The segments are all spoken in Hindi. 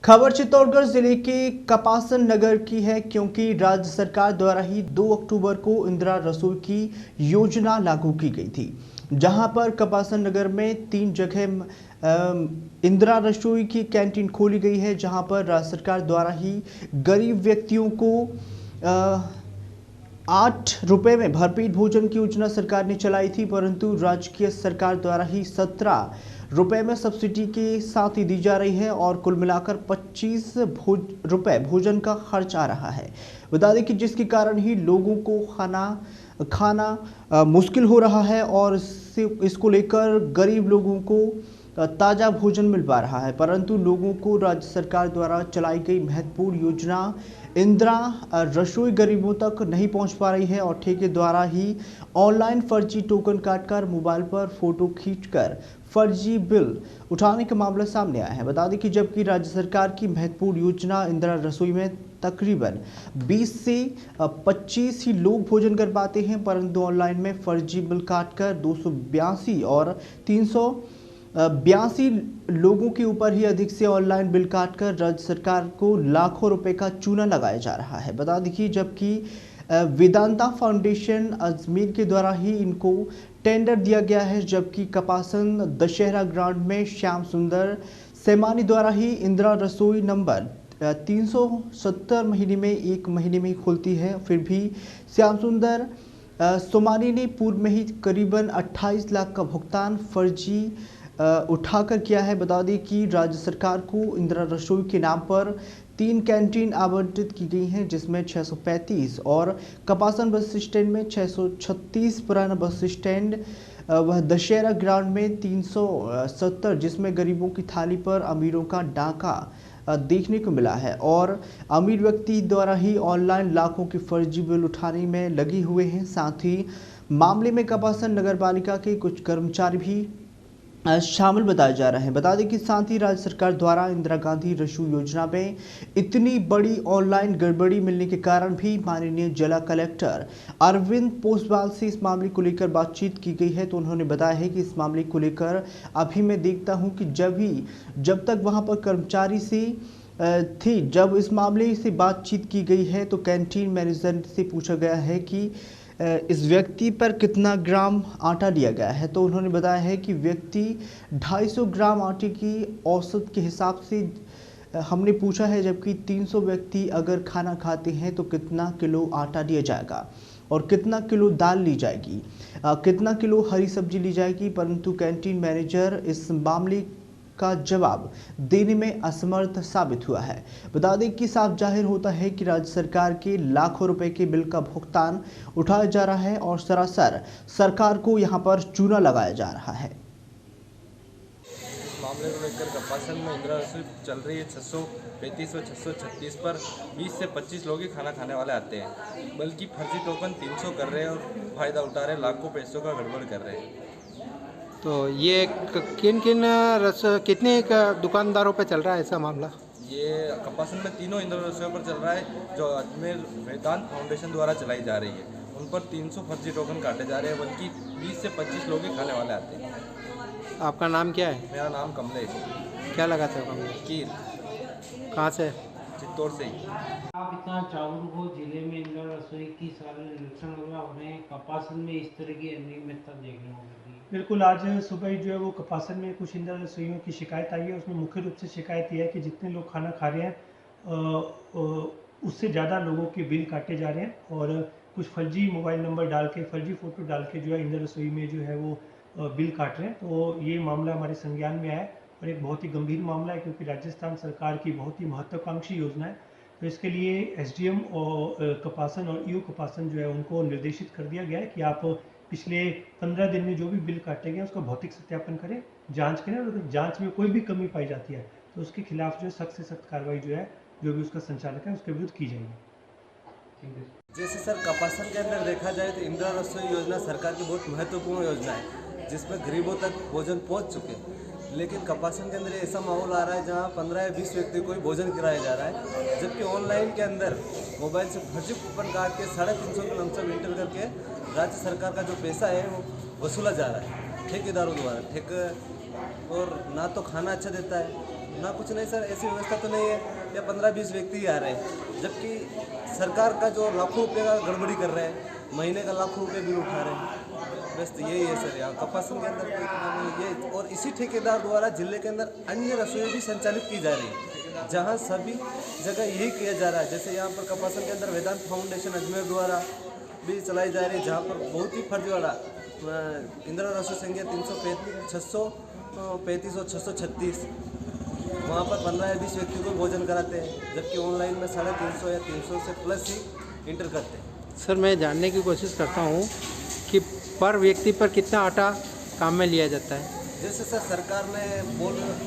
खबर चित्तौड़गढ़ जिले के कपासन नगर की है, क्योंकि राज्य सरकार द्वारा ही 2 अक्टूबर को इंदिरा रसोई की योजना लागू की गई थी, जहां पर कपासन नगर में 3 जगह इंदिरा रसोई की कैंटीन खोली गई है, जहां पर राज्य सरकार द्वारा ही गरीब व्यक्तियों को 8 रुपए में भरपेट भोजन की योजना सरकार ने चलाई थी, परंतु राज्य सरकार द्वारा ही 17 रुपए में सब्सिडी के साथ ही दी जा रही है और कुल मिलाकर 25 रुपए भोजन का खर्च आ रहा है। बता दें कि जिसके कारण ही लोगों को खाना मुश्किल हो रहा है और इसको लेकर गरीब लोगों को ताज़ा भोजन मिल पा रहा है, परंतु लोगों को राज्य सरकार द्वारा चलाई गई महत्वपूर्ण योजना इंदिरा रसोई गरीबों तक नहीं पहुंच पा रही है और ठेके द्वारा ही ऑनलाइन फर्जी टोकन काटकर मोबाइल पर फोटो खींचकर फर्जी बिल उठाने का मामला सामने आया है। बता दें कि जबकि राज्य सरकार की महत्वपूर्ण योजना इंदिरा रसोई में तकरीबन 20 से 25 ही लोग भोजन कर पाते हैं, परंतु ऑनलाइन में फर्जी बिल काटकर 282 और 382 लोगों के ऊपर ही अधिक से ऑनलाइन बिल काटकर राज्य सरकार को लाखों रुपए का चूना लगाया जा रहा है। बता देखिए, जबकि वेदांता फाउंडेशन अजमेर के द्वारा ही इनको टेंडर दिया गया है, जबकि कपासन दशहरा ग्राउंड में श्याम सुंदर सेमानी द्वारा ही इंदिरा रसोई नंबर 370 महीने में 1 महीने में ही खुलती है। फिर भी श्याम सुंदर सोमानी ने पूर्व में ही करीबन 28 लाख का भुगतान फर्जी उठाकर किया है। बता दें कि राज्य सरकार को इंदिरा रसोई के नाम पर 3 कैंटीन आवंटित की गई हैं, जिसमें 635 और कपासन बस स्टैंड में 636, पुराना बस स्टैंड वह दशहरा ग्राउंड में 370, जिसमें गरीबों की थाली पर अमीरों का डाका देखने को मिला है और अमीर व्यक्ति द्वारा ही ऑनलाइन लाखों की फर्जी बिल उठाने में लगे हुए हैं। साथ ही मामले में कपासन नगर पालिका के कुछ कर्मचारी भी शामिल बताया जा रहा है। बता दें कि साथ ही राज्य सरकार द्वारा इंदिरा गांधी रसोई योजना में इतनी बड़ी ऑनलाइन गड़बड़ी मिलने के कारण भी माननीय जिला कलेक्टर अरविंद पोसवाल से इस मामले को लेकर बातचीत की गई है। तो उन्होंने बताया है कि इस मामले को लेकर अभी मैं देखता हूं कि जब तक वहां पर कर्मचारी से थी, जब इस मामले से बातचीत की गई है तो कैंटीन मैनेजर से पूछा गया है कि इस व्यक्ति पर कितना ग्राम आटा दिया गया है, तो उन्होंने बताया है कि व्यक्ति 250 ग्राम आटे की औसत के हिसाब से हमने पूछा है, जबकि 300 व्यक्ति अगर खाना खाते हैं तो कितना किलो आटा दिया जाएगा और कितना किलो दाल ली जाएगी, कितना किलो हरी सब्जी ली जाएगी, परंतु कैंटीन मैनेजर इस मामले का जवाब देने में असमर्थ साबित हुआ है। बता दें कि साफ जाहिर होता है कि राज्य सरकार के लाखों रुपए के बिल का भुगतान उठाया जा रहा है और सरासर सरकार को यहां पर चूना लगाया जा रहा है। मामले को लेकर कपासन में इंदिरा रसोई चल रही है। 635 व 636 पर 20 से 25 लोग ही खाना खाने वाले आते हैं, बल्कि फर्जी टोकन 300 कर रहे हैं और फायदा उठा रहे हैं, लाखों पैसों का गड़बड़ कर रहे हैं। तो ये कितने दुकानदारों पे चल रहा है ऐसा मामला? ये कपासन में तीनों इंदिरा रसोई पर चल रहा है, जो अजमेर वेदांत फाउंडेशन द्वारा चलाई जा रही है। उन पर 300 फर्जी टोकन काटे जा रहे हैं, बल्कि 20 से 25 लोग ही खाने वाले आते हैं। आपका नाम क्या है? मेरा नाम कमलेश। क्या लगाते हो कमलेश? कीर। कहाँ से? चित्तौड़ से ही। आप इतना चावल को जिले में इंदिरा रसोई की सारे निरीक्षण वगैरह हो रहे हैं, कपासन में इस तरह की अनियमितता देखने को मिल रही है। बिल्कुल, आज सुबह ही जो है वो कपासन में कुछ इंदिरा रसोइयों की शिकायत आई है। उसमें मुख्य रूप से शिकायत यह है कि जितने लोग खाना खा रहे हैं उससे ज़्यादा लोगों के बिल काटे जा रहे हैं और कुछ फर्जी मोबाइल नंबर डाल के, फर्जी फ़ोटो डाल के जो है इंदिरा रसोई में जो है वो बिल काट रहे हैं। तो ये मामला हमारे संज्ञान में आया है और एक बहुत ही गंभीर मामला है, क्योंकि राजस्थान सरकार की बहुत ही महत्वाकांक्षी योजना है। तो इसके लिए एसडीएम और कपासन और ईओ कपासन जो है उनको निर्देशित कर दिया गया है कि आप पिछले 15 दिन में जो भी बिल काटे गए उसका भौतिक सत्यापन करें, जांच करें, और अगर जांच में कोई भी कमी पाई जाती है तो उसके खिलाफ जो है सख्त से सख्त कार्रवाई जो है जो भी उसका संचालक है उसके विरुद्ध की जाएगी। जैसे सर, कपासन के अंदर देखा जाए तो इंदिरा रसोई योजना सरकार की बहुत महत्वपूर्ण योजना है, जिसमें गरीबों तक भोजन पहुंच चुके हैं। लेकिन कपासन के अंदर ऐसा माहौल आ रहा है जहां 15 या 20 व्यक्ति को ही भोजन कराया जा रहा है, जबकि ऑनलाइन के अंदर मोबाइल से फर्जी कूपन काट के 350 के लमसम इंटर करके राज्य सरकार का जो पैसा है वो वसूला जा रहा है ठेकेदारों द्वारा। और ना तो खाना अच्छा देता है, ना कुछ नहीं सर, ऐसी व्यवस्था तो नहीं है। या 15-20 व्यक्ति ही आ रहे हैं, जबकि सरकार का जो लाखों रुपये का गड़बड़ी कर रहे हैं, महीने का लाखों रुपये बिल उठा रहे हैं। बस तो यही है सर, यहाँ कपासन के अंदर कोई इतना नहीं ये। और इसी ठेकेदार द्वारा जिले के अंदर अन्य रसोई भी संचालित की जा रही है, जहाँ सभी जगह यही किया जा रहा है। जैसे यहाँ पर कपासन के अंदर वेदांत फाउंडेशन अजमेर द्वारा भी चलाई जा रही है, जहाँ पर बहुत ही फर्जीवाड़ा इंदिरा रसोई संख्या 635 और 636 वहाँ पर 15 या 20 व्यक्ति को भोजन कराते हैं, जबकि ऑनलाइन में 350 या 300 से प्लस ही इंटर करते हैं। सर मैं जानने की कोशिश करता हूँ कि पर व्यक्ति पर कितना आटा काम में लिया जाता है। जैसे सर सरकार ने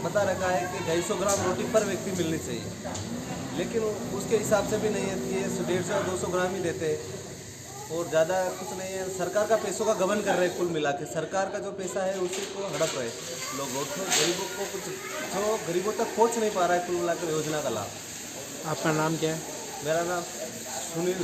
बता रखा है कि 250 ग्राम रोटी पर व्यक्ति मिलनी चाहिए, लेकिन उसके हिसाब से भी नहीं है कि ये 150 या 200 ग्राम ही देते हैं और ज़्यादा कुछ नहीं है। सरकार का पैसों का गबन कर रहे हैं, कुल मिला के सरकार का जो पैसा है उसी को हड़प रहे लोग, और तो गरीबों को कुछ जो गरीबों तक पहुंच नहीं पा रहा है कुल मिला कर योजना का लाभ। आपका नाम क्या है? मेरा नाम सुनील।